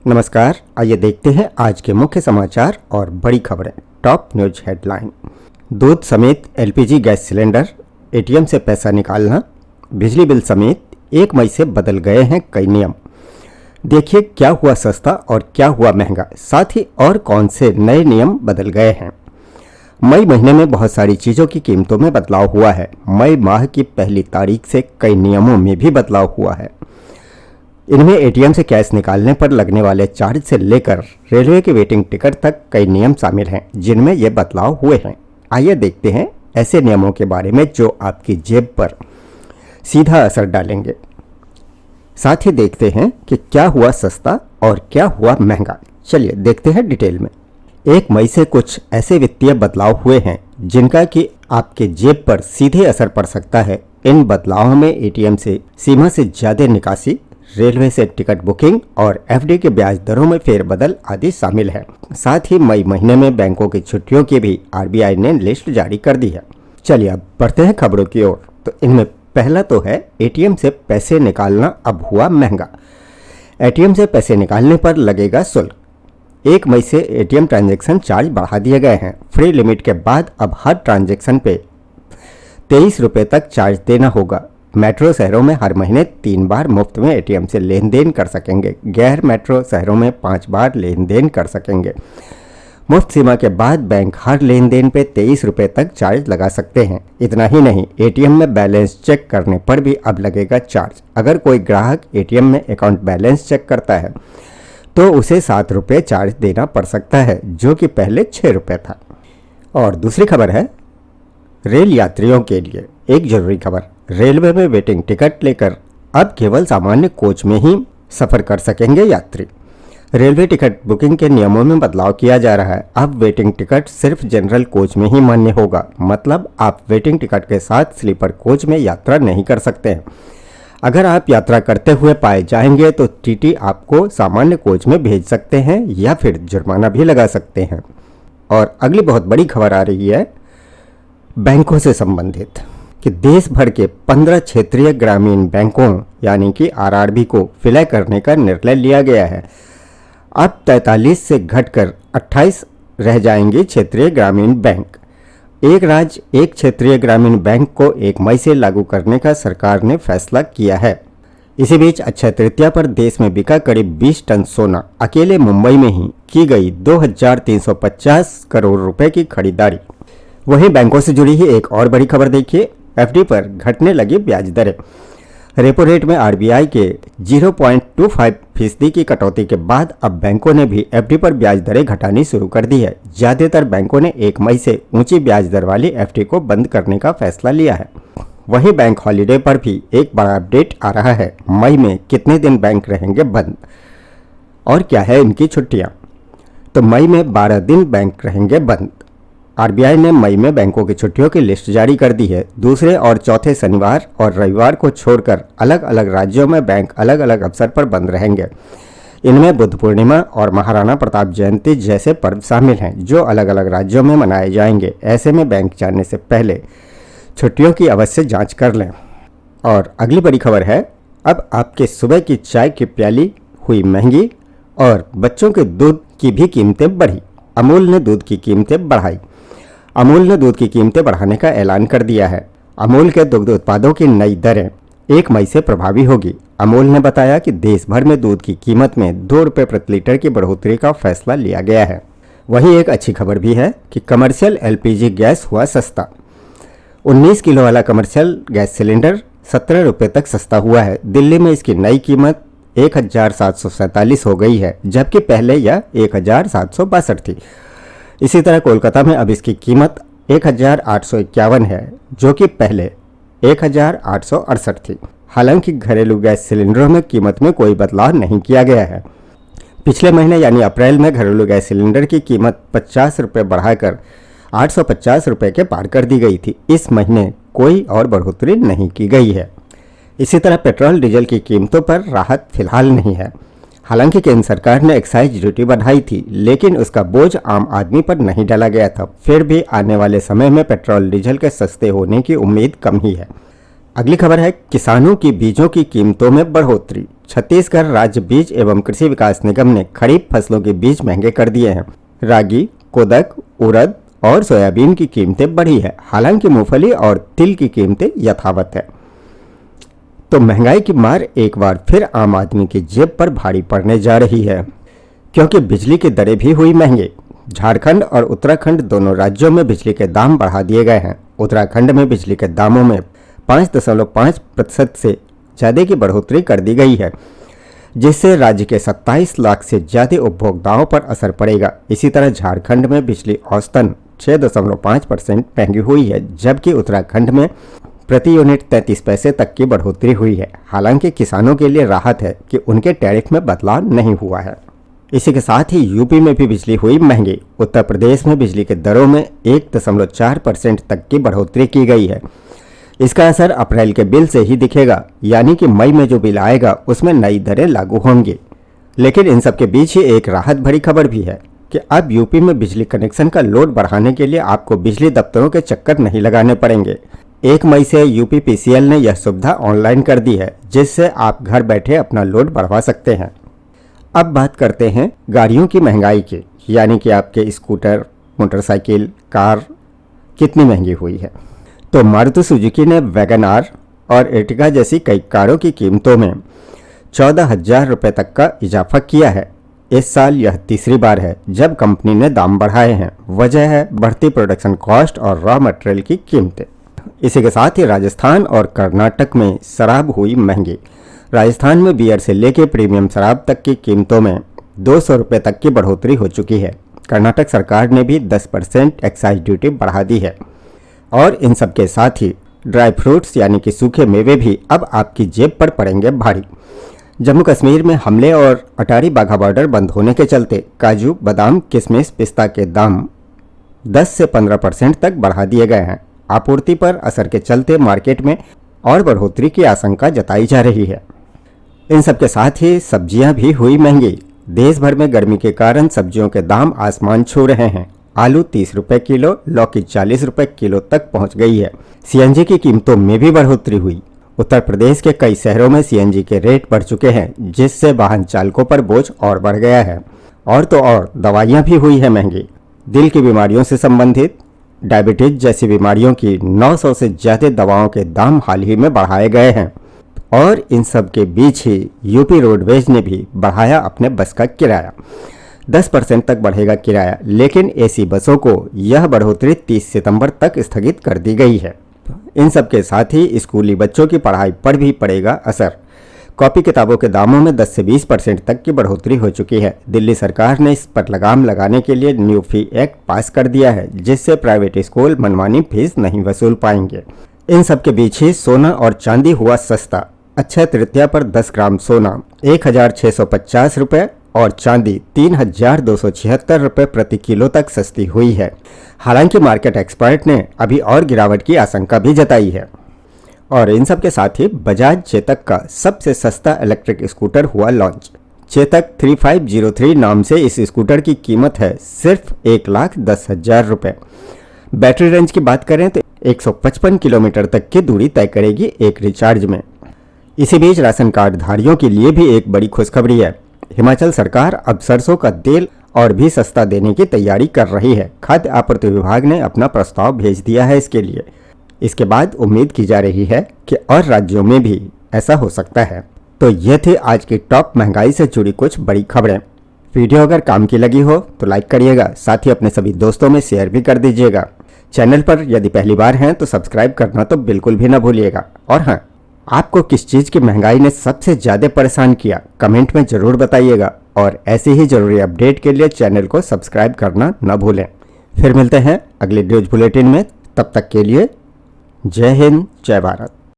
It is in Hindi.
नमस्कार, आइए देखते हैं आज के मुख्य समाचार और बड़ी खबरें। Top news headline. दूध समेत एलपीजी गैस सिलेंडर, एटीएम से पैसा निकालना, बिजली बिल समेत 1 मई से बदल गए हैं कई नियम। देखिए क्या हुआ सस्ता और क्या हुआ महंगा, साथ ही और कौन से नए नियम बदल गए हैं। मई महीने में बहुत सारी चीज़ों की कीमतों में बदलाव हुआ है। मई माह की पहली तारीख से कई नियमों में भी बदलाव हुआ है। इनमें एटीएम से कैश निकालने पर लगने वाले चार्ज से लेकर रेलवे के वेटिंग टिकट तक कई नियम शामिल हैं जिनमें ये बदलाव हुए हैं। आइए देखते हैं ऐसे नियमों के बारे में जो आपकी जेब पर सीधा असर डालेंगे। साथ ही देखते हैं कि क्या हुआ सस्ता और क्या हुआ महंगा। चलिए देखते हैं डिटेल में। 1 मई से कुछ ऐसे वित्तीय बदलाव हुए हैं जिनका कि आपके जेब पर सीधे असर पड़ सकता है। इन बदलावों में एटीएम से सीमा से ज़्यादा निकासी, रेलवे से टिकट बुकिंग और एफडी के ब्याज दरों में फेरबदल आदि शामिल है। साथ ही मई महीने में बैंकों की छुट्टियों की भी आरबीआई ने लिस्ट जारी कर दी है। चलिए अब बढ़ते हैं खबरों की ओर। तो इनमें पहला तो है एटीएम से पैसे निकालना अब हुआ महंगा। एटीएम से पैसे निकालने पर लगेगा शुल्क। 1 मई से एटीएम ट्रांजैक्शन चार्ज बढ़ा दिए गए हैं। फ्री लिमिट के बाद अब हर ट्रांजैक्शन पे 23 रुपये तक चार्ज देना होगा। मेट्रो शहरों में हर महीने 3 बार मुफ्त में एटीएम से लेन देन कर सकेंगे। गैर मेट्रो शहरों में 5 बार लेन देन कर सकेंगे। मुफ्त सीमा के बाद बैंक हर लेन देन पे 23 रुपये तक चार्ज लगा सकते हैं। इतना ही नहीं, एटीएम में बैलेंस चेक करने पर भी अब लगेगा चार्ज। अगर कोई ग्राहक एटीएम में अकाउंट बैलेंस चेक करता है तो उसे 7 रुपये चार्ज देना पड़ सकता है, जो कि पहले 6 रुपये था। और दूसरी खबर है रेल यात्रियों के लिए एक जरूरी खबर। रेलवे में वेटिंग टिकट लेकर अब केवल सामान्य कोच में ही सफ़र कर सकेंगे यात्री। रेलवे टिकट बुकिंग के नियमों में बदलाव किया जा रहा है। अब वेटिंग टिकट सिर्फ जनरल कोच में ही मान्य होगा। मतलब आप वेटिंग टिकट के साथ स्लीपर कोच में यात्रा नहीं कर सकते हैं। अगर आप यात्रा करते हुए पाए जाएंगे तो टीटी आपको सामान्य कोच में भेज सकते हैं या फिर जुर्माना भी लगा सकते हैं। और अगली बहुत बड़ी खबर आ रही है बैंकों से संबंधित कि देश भर के 15 क्षेत्रीय ग्रामीण बैंकों यानी कि आरआरबी को विलय करने का निर्णय लिया गया है। अब 43 से घटकर 28 रह जाएंगे क्षेत्रीय ग्रामीण बैंक। एक राज्य एक क्षेत्रीय ग्रामीण बैंक को 1 मई से लागू करने का सरकार ने फैसला किया है। इसी बीच अक्षय तृतीया पर देश में बिका करीब 20 टन सोना। अकेले मुंबई में ही की गई 2350 करोड़ रुपए की खरीदारी। वहीं बैंकों से जुड़ी ही एक और बड़ी खबर देखिए। एफडी पर घटने लगी ब्याज दरें। रेपो रेट में आरबीआई के 0.25% की कटौती के बाद अब बैंकों ने भी एफडी पर ब्याज दरें घटानी शुरू कर दी है। ज़्यादातर बैंकों ने 1 मई से ऊंची ब्याज दर वाली एफडी को बंद करने का फैसला लिया है। वहीं बैंक हॉलीडे पर भी एक बड़ा अपडेट आ रहा है। मई में कितने दिन बैंक रहेंगे बंद और क्या है इनकी छुट्टियाँ। तो मई में 12 दिन बैंक रहेंगे बंद। आरबीआई ने मई में बैंकों की छुट्टियों की लिस्ट जारी कर दी है। दूसरे और चौथे शनिवार और रविवार को छोड़कर अलग अलग राज्यों में बैंक अलग अलग अवसर पर बंद रहेंगे। इनमें बुद्ध पूर्णिमा और महाराणा प्रताप जयंती जैसे पर्व शामिल हैं जो अलग अलग राज्यों में मनाए जाएंगे। ऐसे में बैंक जाने से पहले छुट्टियों की अवश्य जाँच कर लें। और अगली बड़ी खबर है अब आपके सुबह की चाय की प्याली हुई महंगी और बच्चों के दूध की भी कीमतें बढ़ी। अमूल ने दूध की कीमतें बढ़ाई। अमूल ने दूध की कीमतें बढ़ाने का ऐलान कर दिया है। अमूल के दुग्ध उत्पादों की नई दरें 1 मई से प्रभावी होगी। अमूल ने बताया कि देश भर में दूध की कीमत में 2 रुपये प्रति लीटर की बढ़ोतरी का फैसला लिया गया है। वहीं एक अच्छी खबर भी है कि कमर्शियल एलपीजी गैस हुआ सस्ता। 19 किलो वाला कमर्शियल गैस सिलेंडर 17 रुपये तक सस्ता हुआ है। दिल्ली में इसकी नई कीमत 1747 हो गई है, जबकि पहले यह 1762 थी। इसी तरह कोलकाता में अब इसकी कीमत 1851 है, जो कि पहले 1868 थी। हालांकि घरेलू गैस सिलेंडरों में कीमत में कोई बदलाव नहीं किया गया है। पिछले महीने यानी अप्रैल में घरेलू गैस सिलेंडर की कीमत 50 रुपये बढ़ाकर 850 रुपये के पार कर दी गई थी। इस महीने कोई और बढ़ोतरी नहीं की गई है। इसी तरह पेट्रोल डीजल की कीमतों पर राहत फिलहाल नहीं है। हालांकि केंद्र सरकार ने एक्साइज ड्यूटी बढ़ाई थी, लेकिन उसका बोझ आम आदमी पर नहीं डाला गया था। फिर भी आने वाले समय में पेट्रोल डीजल के सस्ते होने की उम्मीद कम ही है। अगली खबर है किसानों की बीजों की कीमतों में बढ़ोतरी। छत्तीसगढ़ राज्य बीज एवं कृषि विकास निगम ने खरीफ फसलों के बीज महंगे कर दिए हैं। रागी, कोदक, उड़द और सोयाबीन की कीमतें बढ़ी है। हालांकि मूंगफली और तिल की कीमतें यथावत है। तो महंगाई की मार एक बार फिर आम आदमी की जेब पर भारी पड़ने जा रही है, क्योंकि बिजली की दरें भी हुई महंगी। झारखंड और उत्तराखंड दोनों राज्यों में बिजली के दाम बढ़ा दिए गए हैं। उत्तराखंड में बिजली के दामों में 5.5% से ज़्यादा की बढ़ोतरी कर दी गई है, जिससे राज्य के 27 लाख से ज़्यादा उपभोक्ताओं पर असर पड़ेगा। इसी तरह झारखंड में बिजली औसतन 6.5% महंगी हुई है, जबकि उत्तराखंड में प्रति यूनिट 33 पैसे तक की बढ़ोतरी हुई है। हालांकि किसानों के लिए राहत है कि उनके टैरिफ में बदलाव नहीं हुआ है। इसी के साथ ही यूपी में भी बिजली हुई महंगी। उत्तर प्रदेश में बिजली के दरों में 1.4% तक की बढ़ोतरी की गई है। इसका असर अप्रैल के बिल से ही दिखेगा, यानी कि मई में जो बिल आएगा उसमें नई दरें लागू होंगी। लेकिन इन सब के बीच ही एक राहत भरी खबर भी है कि अब यूपी में बिजली कनेक्शन का लोड बढ़ाने के लिए आपको बिजली दफ्तरों के चक्कर नहीं लगाने पड़ेंगे। 1 मई से यूपी पीसीएल ने यह सुविधा ऑनलाइन कर दी है, जिससे आप घर बैठे अपना लोड बढ़वा सकते हैं। अब बात करते हैं गाड़ियों की महंगाई की, यानी कि आपके स्कूटर, मोटरसाइकिल, कार कितनी महंगी हुई है। तो मारुति सुजुकी ने वैगन आर और एर्टिगा जैसी कई कारों की कीमतों में 14,000 रुपये तक का इजाफा किया है। इस साल यह तीसरी बार है जब कंपनी ने दाम बढ़ाए हैं। वजह है बढ़ती प्रोडक्शन कॉस्ट और रॉ मटेरियल की कीमतें। इसी के साथ ही राजस्थान और कर्नाटक में शराब हुई महंगी। राजस्थान में बियर से लेकर प्रीमियम शराब तक की कीमतों में 200 रुपये तक की बढ़ोतरी हो चुकी है। कर्नाटक सरकार ने भी 10% एक्साइज ड्यूटी बढ़ा दी है। और इन सब के साथ ही ड्राई फ्रूट्स यानी कि सूखे मेवे भी अब आपकी जेब पर पड़ेंगे भारी। जम्मू कश्मीर में हमले और अटारी बाघा बॉर्डर बंद होने के चलते काजू, बादाम, किशमिश, पिस्ता के दाम 10 से 15% तक बढ़ा दिए गए हैं। आपूर्ति पर असर के चलते मार्केट में और बढ़ोतरी की आशंका जताई जा रही है। इन सब के साथ ही सब्जियां भी हुई महंगी। देश भर में गर्मी के कारण सब्जियों के दाम आसमान छू रहे हैं। आलू 30 रुपये किलो, लौकी 40 रुपये किलो तक पहुंच गई है। सीएनजी की कीमतों में भी बढ़ोतरी हुई। उत्तर प्रदेश के कई शहरों में सीएनजी के रेट बढ़ चुके हैं, जिससे वाहन चालकों पर बोझ और बढ़ गया है। और तो और दवाइयां भी हुई है महंगी। दिल की बीमारियों से संबंधित, डायबिटीज जैसी बीमारियों की 900 से ज़्यादा दवाओं के दाम हाल ही में बढ़ाए गए हैं। और इन सब के बीच ही यूपी रोडवेज ने भी बढ़ाया अपने बस का किराया। 10% तक बढ़ेगा किराया, लेकिन एसी बसों को यह बढ़ोतरी 30 सितंबर तक स्थगित कर दी गई है। इन सब के साथ ही स्कूली बच्चों की पढ़ाई पर भी पड़ेगा असर। कॉपी किताबों के दामों में 10 से 20% तक की बढ़ोतरी हो चुकी है। दिल्ली सरकार ने इस पर लगाम लगाने के लिए न्यू फी एक्ट पास कर दिया है, जिससे प्राइवेट स्कूल मनमानी फीस नहीं वसूल पाएंगे। इन सब के बीच ही सोना और चांदी हुआ सस्ता। अक्षय तृतीया पर 10 ग्राम सोना 1,650 रुपये और चांदी 3,276 रुपये प्रति किलो तक सस्ती हुई है। हालांकि मार्केट एक्सपर्ट ने अभी और गिरावट की आशंका भी जताई है। और इन सब के साथ ही बजाज चेतक का सबसे सस्ता इलेक्ट्रिक स्कूटर हुआ लॉन्च। चेतक 3503 नाम से इस स्कूटर की कीमत है सिर्फ 1,10,000 रुपये। बैटरी रेंज की बात करें तो 155 किलोमीटर तक की दूरी तय करेगी एक रिचार्ज में। इसी बीच राशन कार्ड धारियों के लिए भी एक बड़ी खुशखबरी है। हिमाचल सरकार अब सरसों का तेल और भी सस्ता देने की तैयारी कर रही है। खाद्य आपूर्ति विभाग ने अपना प्रस्ताव भेज दिया है इसके लिए। इसके बाद उम्मीद की जा रही है कि और राज्यों में भी ऐसा हो सकता है। तो ये थी आज की टॉप महंगाई से जुड़ी कुछ बड़ी खबरें। वीडियो अगर काम की लगी हो तो लाइक करिएगा, साथ ही अपने सभी दोस्तों में शेयर भी कर दीजिएगा। चैनल पर यदि पहली बार हैं तो सब्सक्राइब करना तो बिल्कुल भी ना भूलिएगा। और हाँ, आपको किस चीज़ की महंगाई ने सबसे ज़्यादा परेशान किया कमेंट में ज़रूर बताइएगा। और ऐसे ही ज़रूरी अपडेट के लिए चैनल को सब्सक्राइब करना न भूलें। फिर मिलते हैं अगले न्यूज़ बुलेटिन में। तब तक के लिए जय हिंद, जय भारत।